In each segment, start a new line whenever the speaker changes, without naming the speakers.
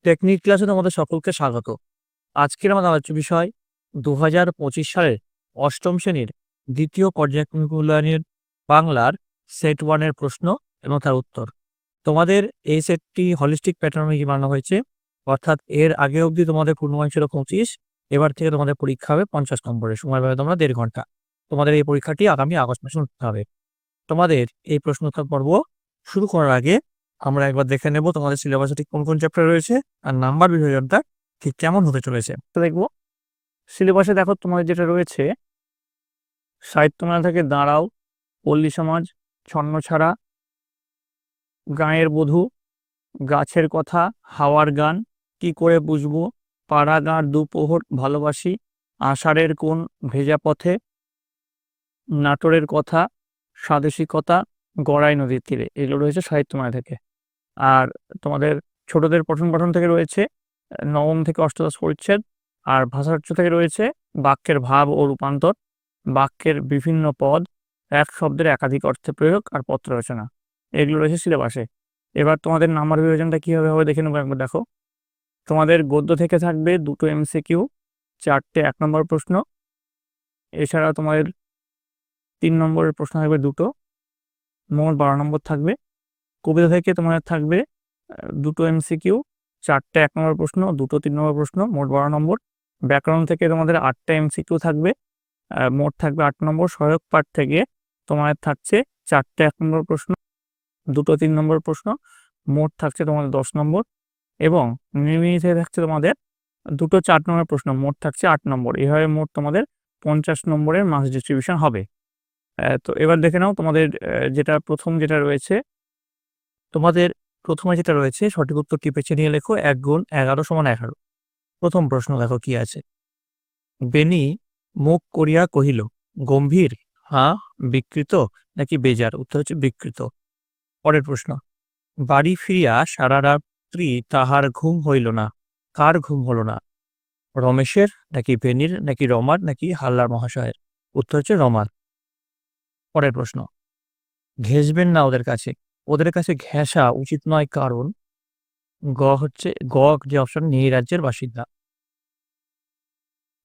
Technique ক্লাসে তোমাদের সকলকে স্বাগত। আজকের আমাদের আলোচ্য বিষয় ২০২৫ সালের অষ্টম শ্রেণীর দ্বিতীয় পর্যায়ক্রমিক মূল্যায়নের বাংলার সেট 1 এর প্রশ্ন এবং তার উত্তর। তোমাদের এই সেটটি হলিস্টিক প্যাটার্নে বানানো হয়েছে, অর্থাৎ এর আগে অবধি তোমাদের পূর্ণমান ছিল 25, এবার থেকে তোমাদের পরীক্ষা হবে 50 নম্বরের, সময় পাবে তোমরা 1.5 ঘন্টা। তোমাদের এই পরীক্ষাটি আগামী আগস্ট মাসে অনুষ্ঠিত হবে। তোমাদের এই প্রশ্ন উত্তর পর্ব শুরু করার আগে আমরা একবার দেখে নেব তোমাদের সিলেবাসে ঠিক কোন কোন চ্যাপ্টার রয়েছে আর নাম্বার বিভাজনটা ঠিক কেমন হতে চলেছে। তো দেখবো সিলেবাসে, দেখো তোমাদের যেটা রয়েছে, সাহিত্যমেলা থেকে দাঁড়াও, পল্লী সমাজ, ছন্নছাড়া, গাঁয়ের বধূ, গাছের কথা, হাওয়ার গান, কি করে বুঝবো, পাড়া গাঁর দুপোহর ভালোবাসি, আষাঢ়ের কোন ভেজা পথে, নাটোরের কথা, স্বাদেশিকতা, গড়াই নদীর তীরে, এগুলো রয়েছে সাহিত্যমেলা থেকে। আর তোমাদের ছোটদের পঠন পাঠন থেকে রয়েছে নবম থেকে অষ্টাদশ পরিচ্ছেদ, আর ভাষার্থ থেকে রয়েছে বাক্যের ভাব ও রূপান্তর, বাক্যের বিভিন্ন পদ, এক শব্দের একাধিক অর্থে প্রয়োগ আর পত্র রচনা, এগুলো রয়েছে সিলেবাসে। এবার তোমাদের নাম্বার বিভাজনটা কীভাবে হবে দেখে নেবো একবার। দেখো, তোমাদের গদ্য থেকে থাকবে 2টো MCQ, 4টে 1 নম্বর প্রশ্ন, এছাড়া তোমাদের 3 নম্বরের প্রশ্ন থাকবে 2টো, মোট 12 নম্বর থাকবে। কবিতা থেকে তোমাদের থাকবে 2টো MCQ, 4টে 1 নম্বর প্রশ্ন, 2টো 3 নম্বর প্রশ্ন, মোট 12 নম্বর। ব্যাকরণ থেকে তোমাদের 8টা MCQ থাকবে, মোট থাকবে 8 নম্বর। সহায়ক পাঠ থেকে তোমাদের থাকছে 4টে 1 নম্বর প্রশ্ন, 2টো 3 নম্বর প্রশ্ন, মোট থাকছে তোমাদের 10 নম্বর। এবং নির্মিত থেকে থাকছে তোমাদের 2টো 4 নম্বর প্রশ্ন, মোট থাকছে 8 নম্বর। এভাবে মোট তোমাদের 50 নম্বরের মার্কস ডিস্ট্রিবিউশন হবে। তো এবার দেখে নাও তোমাদের যেটা প্রথম যেটা রয়েছে, তোমাদের প্রথমে যেটা রয়েছে সঠিক উত্তরটি বেছে নিয়ে লেখো 1 গুণ 11 সমান 11। প্রথম প্রশ্ন দেখো কি আছে। বেনি মুখ করিয়া কহিল, গম্ভীর, হ্যাঁ বিকৃত নাকি বেজার? উত্তর হচ্ছে বিকৃত। পরের প্রশ্ন, বাড়ি ফিরিয়া সারা রাত্রি তাহার ঘুম হইল না, কার ঘুম হলো না? রমেশের নাকি বেনির নাকি রমার নাকি হাল্লার মহাশয়ের? উত্তর হচ্ছে রমার। পরের প্রশ্ন, ঘেঁষবেন না ওদের কাছে, ওদের কাছে ঘেঁষা উচিত নয় কারণ হচ্ছে যে অপশন, নেই রাজ্যের বাসিন্দা।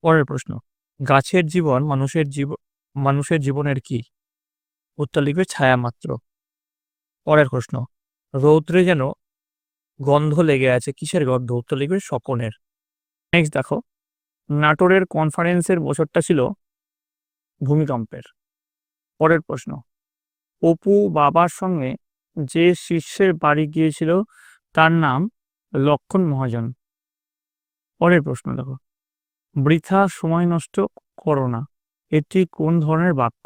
পরের প্রশ্ন, গাছের জীবন মানুষের জীবনের কি? উত্তর লিখবে ছায়া মাত্র। পরের প্রশ্ন, রৌদ্রে যেন গন্ধ লেগে আছে, কিসের গন্ধ? উত্তর লিখবে শকুনের। নেক্সট দেখো, নাটোরের কনফারেন্সের বছরটা ছিল ভূমিকম্পের। পরের প্রশ্ন, অপু বাবার সঙ্গে যে শিষ্যের বাড়ি গিয়েছিল তার নাম লক্ষণ মহাজন। পরের প্রশ্ন দেখো, বৃথা সময় নষ্ট করো না, এটি কোন ধরনের বাক্য?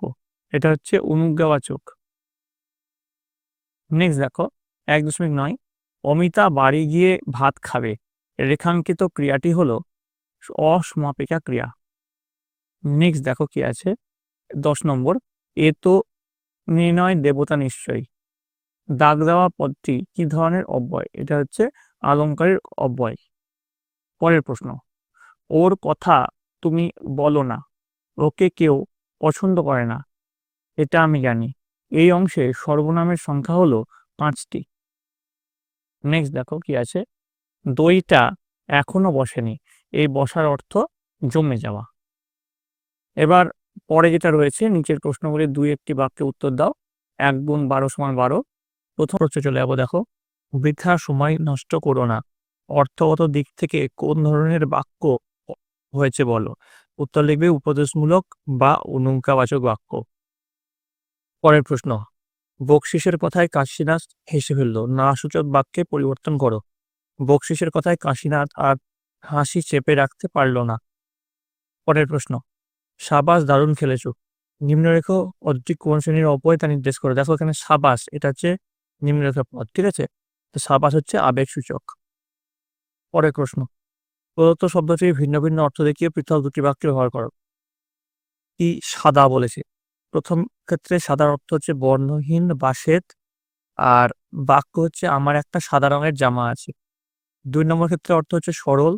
এটা হচ্ছে অনুজ্ঞাবাচক। নেক্সট দেখো 1.9, অমিতা বাড়ি গিয়ে ভাত খাবে, রেখাঙ্কিত ক্রিয়াটি হলো অসমাপিকা ক্রিয়া। নেক্সট দেখো কি আছে 10 নম্বর, এ তো নির্ণয় দেবতা নিশ্চয়ই। দাগ দেওয়া পদটি কি ধরনের অব্যয়? এটা হচ্ছে অলংকারের অব্যয়। পরের প্রশ্ন, ওর কথা তুমি বলো না, ওকে কেউ পছন্দ করে না, এটা আমি জানি। এই অংশে সর্বনামের সংখ্যা হলো 5টি। নেক্সট দেখো কি আছে, দইটা এখনো বসেনি, এই বসার অর্থ জমে যাওয়া। এবার পরে যেটা রয়েছে নিচের প্রশ্নগুলি 2-1টি বাক্যে উত্তর দাও। 1 গুণ 12 সমান 12। প্রথম প্রশ্নে চলে যাবো। দেখো, বৃথা সময় নষ্ট করো না অর্থগত দিক থেকে কোন ধরনের বাক্য হয়েছে বলো? উত্তর লিখবে উপদেশমূলক বা অনুজ্ঞাবাচক বাক্য। পরের প্রশ্ন, বকশিসের কথায় কাশীনাথ হেসে ফেলল, না সূচক বাক্যে পরিবর্তন করো। বকশিসের কথায় কাশীনাথ আর হাসি চেপে রাখতে পারল না। পরের প্রশ্ন, সাবাস দারুণ খেলেছো, নিম্নরেখ পদটি কোন শ্রেণীর অব্যয় তা নির্দেশ করে। দেখো এখানে সাবাস এটা হচ্ছে নিম্নরেখা পদ, ঠিক আছে? তো সাবাস হচ্ছে আবেগ সূচক। পরের প্রশ্ন, প্রদত্ত শব্দটি ভিন্ন ভিন্ন অর্থ দেখিয়ে পৃথক 2টি বাক্য ব্যবহার করো। কি সাদা বলেছে, প্রথম ক্ষেত্রে সাদার অর্থ হচ্ছে বর্ণহীন বা শ্বেত, আর বাক্য হচ্ছে আমার একটা সাদা রঙের জামা আছে। 2 নম্বর ক্ষেত্রে অর্থ হচ্ছে সরল,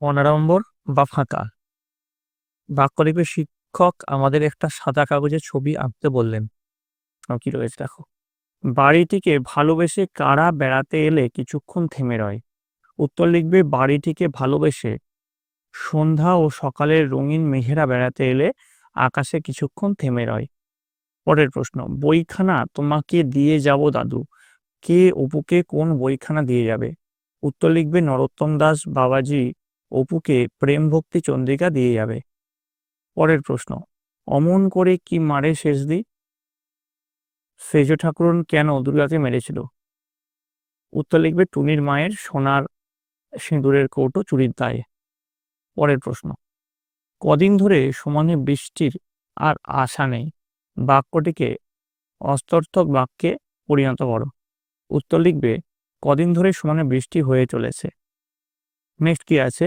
অনাড়ম্বর বা ফাঁকা। বাক্য লিখবে শিক্ষক আমাদের একটা সাদা কাগজে ছবি আঁকতে বললেন। কি রয়েছে দেখো, বাড়িটিকে ভালোবেসে কারা বেড়াতে এলে কিছুক্ষণ থেমে রয়। উত্তর লিখবে বাড়িটিকে ভালোবেসে সন্ধ্যা ও সকালের রঙিন মেঘেরা বেড়াতে এলে আকাশে কিছুক্ষণ থেমে রয়। পরের প্রশ্ন, বইখানা তোমাকে দিয়ে যাব দাদু, কে অপুকে কোন বইখানা দিয়ে যাবে? উত্তর লিখবে নরোত্তম দাস বাবাজি অপুকে প্রেম ভক্তি চন্দ্রিকা দিয়ে যাবে। পরের প্রশ্ন, অমন করে কি মারে শেষদি, সেজ ঠাকুরন কেন দুর্গাকে মেরেছিল? উত্তর লিখবে টুনির মায়ের সোনার সিঁদুরের কৌটো চুরির দায়ে। পরের প্রশ্ন, কদিন ধরে সমানে বৃষ্টির আর আশা নেই, বাক্যটিকে অস্তর্থক বাক্যে পরিণত করো। উত্তর লিখবে কদিন ধরে সমানে বৃষ্টি হয়ে চলেছে। নেক্সট কি আছে,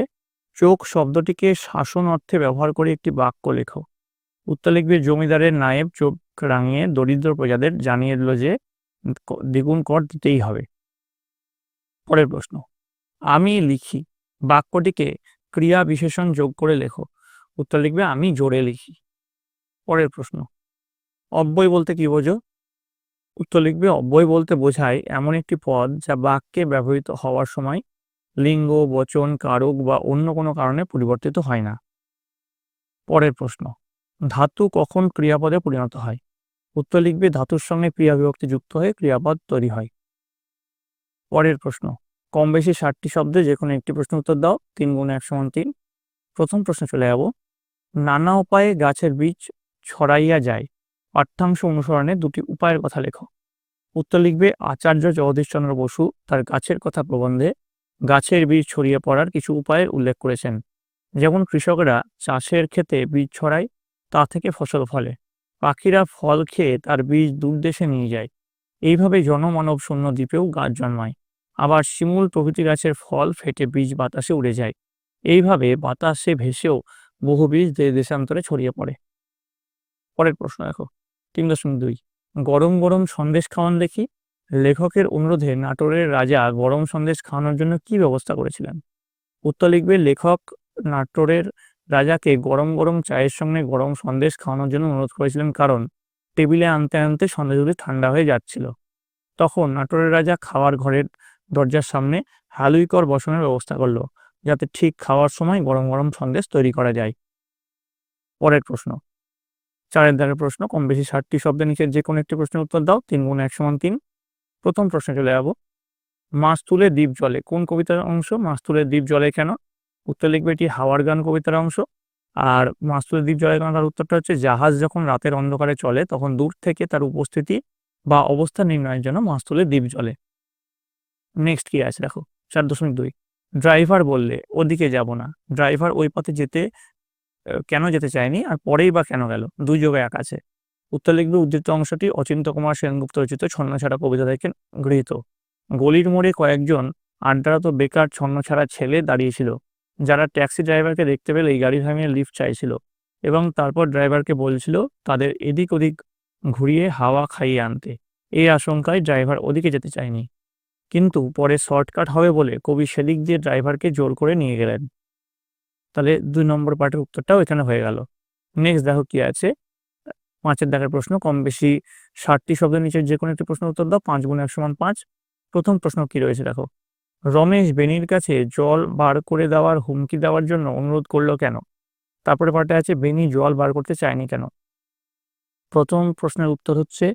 চোখ শব্দটিকে শাসন অর্থে ব্যবহার করে একটি বাক্য লেখো। উত্তর লিখবে জমিদারের নায়েব চোখ রাঙিয়ে দরিদ্র প্রজাদের জানিয়ে দিল যে দ্বিগুণ কর দিতেই হবে। পরের প্রশ্ন, আমি লিখি বাক্যটিকে ক্রিয়া বিশেষণ যোগ করে লেখো। উত্তর লিখবে আমি জোরে লিখি। পরের প্রশ্ন, অব্যয় বলতে কি বোঝো? উত্তর লিখবে অব্যয় বলতে বোঝায় এমন একটি পদ যা বাক্যে ব্যবহৃত হওয়ার সময় লিঙ্গ, বচন, কারক বা অন্য কোনো কারণে পরিবর্তিত হয় না। পরের প্রশ্ন, ধাতু কখন ক্রিয়াপদে পরিণত হয়? উত্তর লিখবে ধাতুর সঙ্গে ক্রিয়া বিভক্তি যুক্ত হয়ে ক্রিয়াপদ তৈরি হয়। পরের প্রশ্ন, কম বেশি 60টি শব্দে যে কোনো একটি প্রশ্ন উত্তর দাও। 3 × 1 = 3। প্রথম প্রশ্ন চলে যাব, নানা উপায়ে গাছের বীজ ছড়াইয়া যায়, পাঠ্যাংশ অনুসরণে দুটি উপায়ের কথা লেখো। উত্তর লিখবে আচার্য জগদীশচন্দ্র বসু তার গাছের কথা প্রবন্ধে গাছের বীজ ছড়িয়ে পড়ার কিছু উপায়ের উল্লেখ করেছেন। যেমন কৃষকরা চাষের ক্ষেতে বীজ ছড়ায়, তা থেকে ফসল ফলে, পাখিরা ফল খেয়ে তার বীজ দূর দেশে নিয়ে যায়, এইভাবে জনমানব শূন্য দ্বীপেও গাছ জন্মায়। আবার শিমুল প্রভৃতি গাছের ফল ফেটে বীজ বাতাসে উড়ে যায়, এইভাবে বাতাসে ভেসেও বহু বীজ দেশ দেশান্তরে ছড়িয়ে পড়ে। পরের প্রশ্ন দেখো, 3.2, গরম গরম সন্দেশ খাওয়ান দেখি। লেখকের অনুরোধে নাটোরের রাজা গরম সন্দেশ খাওয়ানোর জন্য কি ব্যবস্থা করেছিলেন? উত্তর লিখবে লেখক নাটোরের রাজাকে গরম গরম চায়ের সঙ্গে গরম সন্দেশ খাওয়ানোর জন্য অনুরোধ করেছিলেন, কারণ টেবিলে আনতে আনতে সন্দেশগুলি ঠান্ডা হয়ে যাচ্ছিল। তখন নাটোরের রাজা খাওয়ার ঘরের দরজার সামনে হালুইকর বসানোর ব্যবস্থা করলো, যাতে ঠিক খাওয়ার সময় গরম গরম সন্দেশ তৈরি করা যায়। পরের প্রশ্ন, 4 দাগের প্রশ্ন, কম বেশি 60টি শব্দের নিচে যে কোনো একটি প্রশ্নের উত্তর দাও। 3 × 1 = 3। প্রথম প্রশ্নে চলে যাব, মাছ তুলে দ্বীপ জলে কোন কবিতার অংশ? মাছ তুলে দ্বীপ জলে কেন? উত্তর লিখবে এটি হাওয়ার গান কবিতার অংশ। আর মাছ তুলে দ্বীপ জলে কেন, তার উত্তরটা হচ্ছে জাহাজ যখন রাতের অন্ধকারে চলে তখন দূর থেকে তার উপস্থিতি বা অবস্থা নির্ণয়ের জন্য মাছ তুলে দ্বীপ জলে। নেক্সট কি আছে দেখো, 4.2, ড্রাইভার বললে ওদিকে যাব না, ড্রাইভার ওই পথে যেতে কেন যেতে চায়নি আর পরেই বা কেন গেল? 2 যোগ 1 আছে। উত্তর লিখবে উদ্ধৃত অংশটি অচিন্ত্য কুমার সেনগুপ্ত রচিত ছন্নছাড়া কবিতা থেকে গৃহীত। গলির মোড়ে কয়েকজন আড্ডারত বেকার ছন্নছাড়া ছেলে দাঁড়িয়েছিল, যারা ট্যাক্সি ড্রাইভারকে দেখতে পেলেই গাড়ি থামিয়ে লিফট চাইছিল এবং তারপর ড্রাইভারকে বলছিল তাদের এদিক ওদিক ঘুরিয়ে হাওয়া খাইয়ে আনতে। এই আশঙ্কায় ড্রাইভার ওদিকে যেতে চায়নি, কিন্তু পরে শর্টকাট হবে বলে কবি সেদিক দিয়ে ড্রাইভারকে জোর করে নিয়ে গেলেন। তাহলে 2 নম্বর পার্টের উত্তরটাও এখানে হয়ে গেল। নেক্সট দেখো কি আছে, 5 দাগের প্রশ্ন, কম বেশি 60টি শব্দের নিচে যে কোনো একটি প্রশ্ন উত্তর দাও। 5 × 1 = 5। প্রথম প্রশ্ন কি রয়েছে দেখো, রমেশ বেনির কাছে জল বার করে দেওয়ার হুমকি দেওয়ার জন্য অনুরোধ করলো কেন? তারপরে পার্টে আছে বেনি জল বার করতে চায়নি কেন। প্রথম প্রশ্নের উত্তর হচ্ছে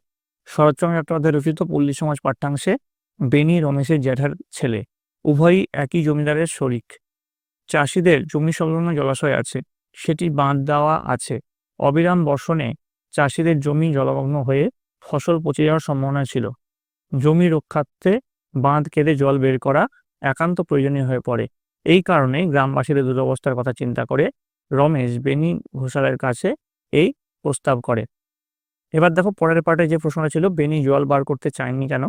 শরৎচন্দ্র চট্টোপাধ্যায় রচিত পল্লী সমাজ পাঠ্যাংশে বেনি রমেশের জ্যাঠার ছেলে, উভয়ই একই জমিদারের শরিক। চাষিদের জমি সংলগ্ন জলাশয় আছে, সেটি বাঁধ দেওয়া আছে। অবিরাম বর্ষণে চাষিদের জমি জলমগ্ন হয়ে ফসল পচে যাওয়ার সম্ভাবনা ছিল। জমি রক্ষার্থে বাঁধ কেটে জল বের করা একান্ত প্রয়োজনীয় হয়ে পড়ে। এই কারণে গ্রামবাসীদের দুরবস্থার কথা চিন্তা করে রমেশ বেনি ঘোষালের কাছে এই প্রস্তাব করে। এবার দেখো পরের পার্টে যে প্রশ্নটা ছিল, বেনি জল বার করতে চায়নি কেন,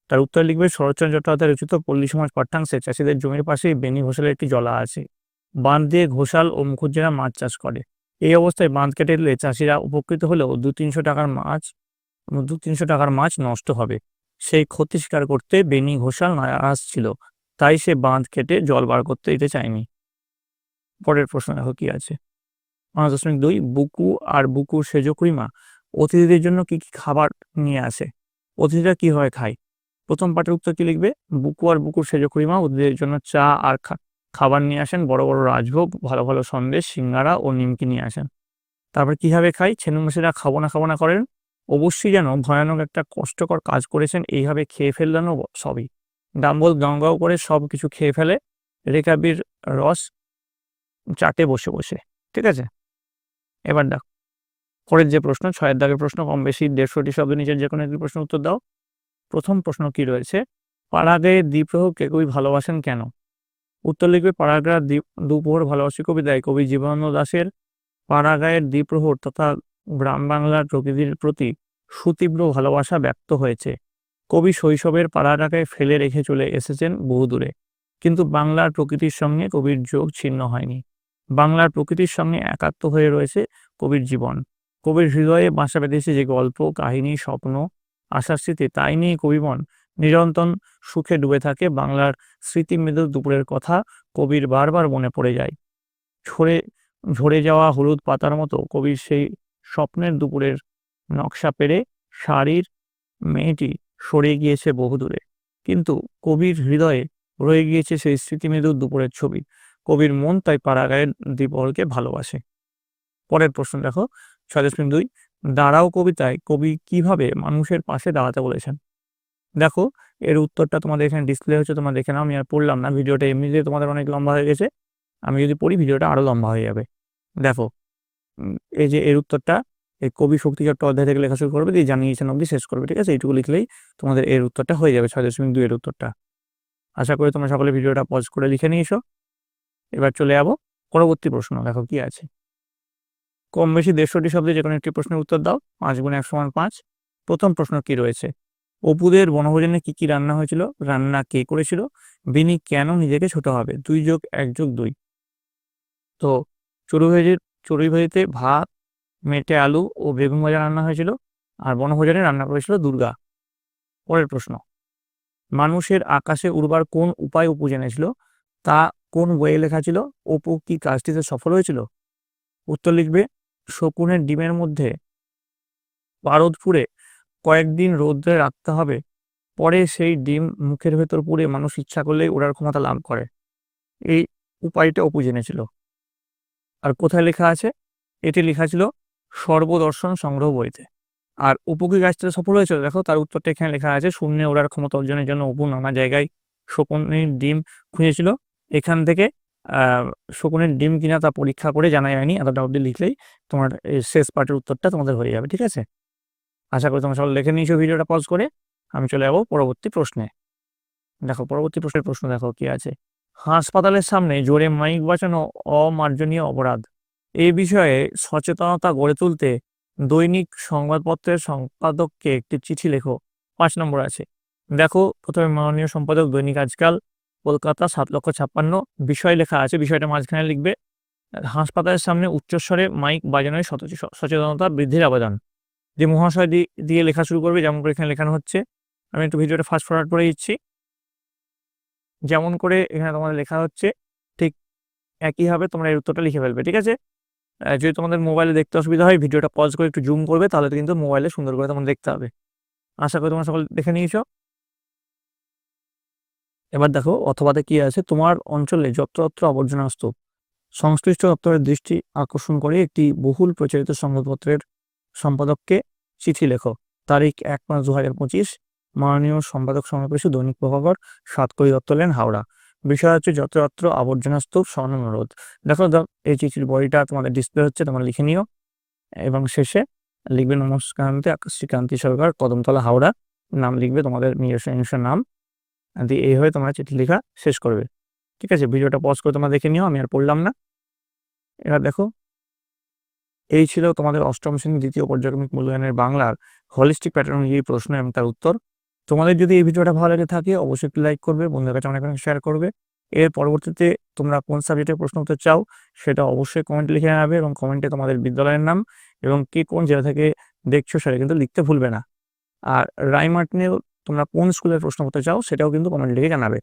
তার উত্তর লিখবে শরৎচন্দ্র চট্টোপাধ্যায় রচিত পল্লী সমাজ পাঠ্যাংশে চাষিদের জমির পাশেই বেনি ঘোষালের একটি জলা আছে। বাঁধ দিয়ে ঘোষাল ও মুখুজ্জেরা মাছ চাষ করে। এই অবস্থায় বাঁধ কেটে দিলে চাষিরা উপকৃত হলেও 200-300 টাকার মাছ নষ্ট হবে। সেই ক্ষতি স্বীকার করতে বেনি ঘোষাল নারাজ ছিল, তাই সে বাঁধ কেটে জল বার করতে দিতে চায়নি। পরের প্রশ্ন দেখো কি আছে, 5.2, বুকু আর বুকুর সেজ খুড়িমা অতিথিদের জন্য কি কি খাবার নিয়ে আসে? অতিথিরা কিভাবে খায়? প্রথম পার্টের উত্তর কি লিখবে? বুকু আর বুকুর সেজ খুড়িমা ওদের জন্য চা আর খাবার নিয়ে আসেন, বড় বড় রাজভোগ, ভালো ভালো সন্দেশ, সিঙ্গারা ও নিমকি নিয়ে আসেন। তারপর কিভাবে খাই? ছেলেমশাইরা খাবো না করেন, অবশ্যই যেন ভয়ানক একটা কষ্টকর কাজ করেছেন, এইভাবে খেয়ে ফেললেন সবই। ডাম্বল গাঁও করে সব কিছু খেয়ে ফেলে, রেকাবির রস চাটে বসে বসে। ঠিক আছে, এবার দেখো পরের যে প্রশ্ন, 6 দাগের প্রশ্ন, কম বেশি 150টি শব্দ নিচের যে কোনো একটি প্রশ্নের উত্তর দাও। প্রথম প্রশ্ন কি রয়েছে? পাড়াগাঁয়ে দ্বিপ্রহর কে কবি ভালোবাসেন কেন? উত্তর লিখবে পাড়াগাঁ দুপ্রহর ভালোবাসি কবিতায় কবি জীবনানন্দ দাশের পাড়াগাঁয়ের দ্বিপ্রহর তথা গ্রাম বাংলার প্রকৃতির প্রতি সুতীব্র ভালোবাসা ব্যক্ত হয়েছে। কবি শৈশবের পাড়াটাকে ফেলে রেখে চলে এসেছেন বহুদূরে, কিন্তু বাংলার প্রকৃতির সঙ্গে কবির যোগ ছিন্ন হয়নি। বাংলার প্রকৃতির সঙ্গে একাত্ম হয়ে রয়েছে কবির জীবন। কবির হৃদয়ে বাসা বেঁধেছে যে গল্প, কাহিনী, স্বপ্ন, আশার স্মৃতি, তাই নিয়ে কবিমন নিরন্তর সুখে ডুবে থাকে। বাংলার স্মৃতিমৃদু দুপুরের কথা কবির বারবার মনে পড়ে যায়। ঝরে ঝরে যাওয়া হলুদ পাতার মতো কবির সেই স্বপ্নের দুপুরের নকশা পেরে শাড়ির মেয়েটি সরে গিয়েছে বহুদূরে, কিন্তু কবির হৃদয়ে রয়ে গিয়েছে সেই স্মৃতিমৃদু দুপুরের ছবি। কবির মন তাই পাড়াগাঁয়ের দ্বিপ্রহরকে ভালোবাসে। পরের প্রশ্ন দেখো, 6.2 দাঁড়াও কবিতায় কবি কিভাবে মানুষের পাশে দাঁড়াতে বলেছেন? দেখো এর উত্তরটা তোমাদের এখানে ডিসপ্লে হচ্ছে, তোমরা দেখে নাও, আমি আর পড়লাম না, ভিডিওটা এমনিতেই তোমাদের অনেক লম্বা হয়ে গেছে, আমি যদি পড়ি ভিডিওটা আরো লম্বা হয়ে যাবে। দেখো এই যে এর উত্তরটা এই কবি শক্তিচট্ট অধ্যায় থেকে লেখা শুরু করবে, দিয়ে জানিয়েছেন অবধি শেষ করবে। ঠিক আছে, এইটুকু লিখলেই তোমাদের এর উত্তরটা হয়ে যাবে, 6.2 এর উত্তরটা। আশা করি তোমরা সকলে ভিডিওটা পজ করে লিখে নিয়েছো। এবার চলে যাবো পরবর্তী প্রশ্ন। দেখো কি আছে, কম বেশি 150টি শব্দে যে কোনো একটি প্রশ্নের উত্তর দাও। 5 × 1 = 5। প্রথম প্রশ্ন কি রয়েছে? অপুদের বনভোজনে কি কি রান্না হয়েছিল? রান্না কে করেছিল? বিনি কেন নিজেকে ছোট হবে? 2+1+2। তো চড়ুই ভাজিতে ভাত, মেটে আলু ও বেগুন ভাজা রান্না হয়েছিল, আর বনভোজনে রান্না করেছিল দুর্গা। পরের প্রশ্ন, মানুষের আকাশে উড়বার কোন উপায় অপু জেনেছিল? তা কোন বইয়ে লেখা ছিল? অপু কি কাজটিতে সফল হয়েছিল? উত্তর লিখবে শকুনের ডিমের মধ্যে পারদ পুড়ে কয়েকদিন রৌদ্রে রাখতে হবে, পরে সেই ডিম মুখের ভেতর পুড়ে মানুষ ইচ্ছা করলেই ওড়ার ক্ষমতা লাভ করে। এই উপায়টা অপু জেনেছিল। আর কোথায় লেখা আছে? এটি লেখা ছিল সর্বদর্শন সংগ্রহ বইতে। আর অপু কি কাজটা সফল হয়েছিল? দেখো তার উত্তরটা এখানে লেখা আছে, শূন্যে ওড়ার ক্ষমতা অর্জনের জন্য অপু নানা জায়গায় শকুনের ডিম খুঁজেছিল। এখান থেকে শকুনের ডিম কিনা তা পরীক্ষা করে জানা যায়নি, এতটা অবধি লিখলেই তোমার শেষ পার্টের উত্তরটা তোমাদের হয়ে যাবে। ঠিক আছে, আশা করি তোমরা সকলে লিখে নিয়েছো। ভিডিওটা পজ করে আমি চলে যাবো পরবর্তী প্রশ্নে। দেখো পরবর্তী প্রশ্ন দেখো কি আছে, হাসপাতালের সামনে জোরে মাইক বাজানো অমার্জনীয় অপরাধ। এই বিষয়ে সচেতনতা গড়ে তুলতে দৈনিক সংবাদপত্রের সম্পাদককে একটি চিঠি লেখো। 5 নম্বর আছে, দেখো প্রথমে মাননীয় সম্পাদক, দৈনিক আজকাল, কলকাতা 7,56,000। বিষয় লেখা আছে, বিষয়টা মাঝখানে লিখবে হাসপাতালের সামনে উচ্চস্বরে মাইক বাজানোয় সচেতনতা বৃদ্ধির আবেদন। যে মহাশয় দিয়ে লেখা শুরু করবে, যেমন করে এখানে লেখানো হচ্ছে। আমি একটু ভিডিওটা ফাস্ট ফরওয়ার্ড করে দিচ্ছি। যেমন করে এখানে তোমাদের লেখা হচ্ছে ঠিক একইভাবে তোমরা এই উত্তরটা লিখে ফেলবে। ঠিক আছে, যদি তোমাদের মোবাইলে দেখতে অসুবিধা হয় ভিডিওটা পজ করে একটু জুম করবে, তাহলে কিন্তু মোবাইলে সুন্দর করে তোমার দেখতে হবে। আশা করি তোমরা সকল দেখে নিয়েছো। এবার দেখো অথবাতে কি আছে, তোমার অঞ্চলে যত্রতত্র আবর্জনা স্তূপ। সংশ্লিষ্ট দপ্তরের দৃষ্টি আকর্ষণ করে একটি বহুল প্রচারিত সংবাদপত্রের সম্পাদককে চিঠি লেখো। তারিখ 1/5/2025। মাননীয় সম্পাদক সমাবেশ, দৈনিক প্রভাকর, 7 দত্ত লেন, হাওড়া। বিষয় হচ্ছে যত্রতত্র আবর্জনা স্তূপ সরানোর অনুরোধ। দেখো এই চিঠির বইটা তোমাদের ডিসপ্লে হচ্ছে, তোমরা লিখে নিও। এবং শেষে লিখবে নমস্কারান্তে শ্রীকান্তি সরকার, কদমতলা, হাওড়া। নাম লিখবে তোমাদের নিজস্ব নাম দিয়ে, এইভাবে তোমরা চিঠি লেখা শেষ করবে। ঠিক আছে, ভিডিওটা পজ করে তোমরা দেখে নিও, আমি আর পড়লাম না। এবার দেখো এই ছিল তোমাদের অষ্টম শ্রেণীর দ্বিতীয় পর্যায়ক্রমিক মূল্যায়নের বাংলার হলিস্টিক প্যাটার্ন অনুযায়ী প্রশ্ন এবং তার উত্তর। তোমাদের যদি এই ভিডিওটা ভালো লেগে থাকে অবশ্যই একটু লাইক করবে, বন্ধুদের কাছে অনেক অনেক শেয়ার করবে। এর পরবর্তীতে তোমরা কোন সাবজেক্টের প্রশ্ন উত্তর চাও সেটা অবশ্যই কমেন্টে লিখে জানাবে, এবং কমেন্টে তোমাদের বিদ্যালয়ের নাম এবং কে কোন জেলা থেকে দেখছো সেটা কিন্তু লিখতে ভুলবে না। আর রাইমার্টিনেও তোমরা কোন স্কুলের প্রশ্ন করতে চাও সেটাও কিন্তু কমেন্ট লিখে জানাবে।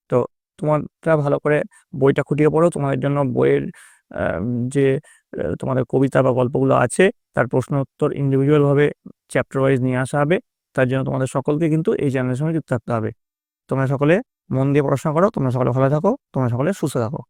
তো তোমরা ভালো করে বইটা খুঁটিয়ে পড়ো, তোমাদের জন্য বইয়ের যে তোমাদের কবিতা বা গল্পগুলো আছে তার প্রশ্ন উত্তর ইন্ডিভিজুয়াল ভাবে চ্যাপ্টার ওয়াইজ নিয়ে আসা হবে। তার জন্য তোমাদের সকলকে কিন্তু এই চ্যানেলের সঙ্গে যুক্ত থাকতে হবে। তোমরা সকলে মন দিয়ে পড়াশোনা করো, তোমরা সকলে ভালো থাকো, তোমরা সকলে সুস্থ থাকো।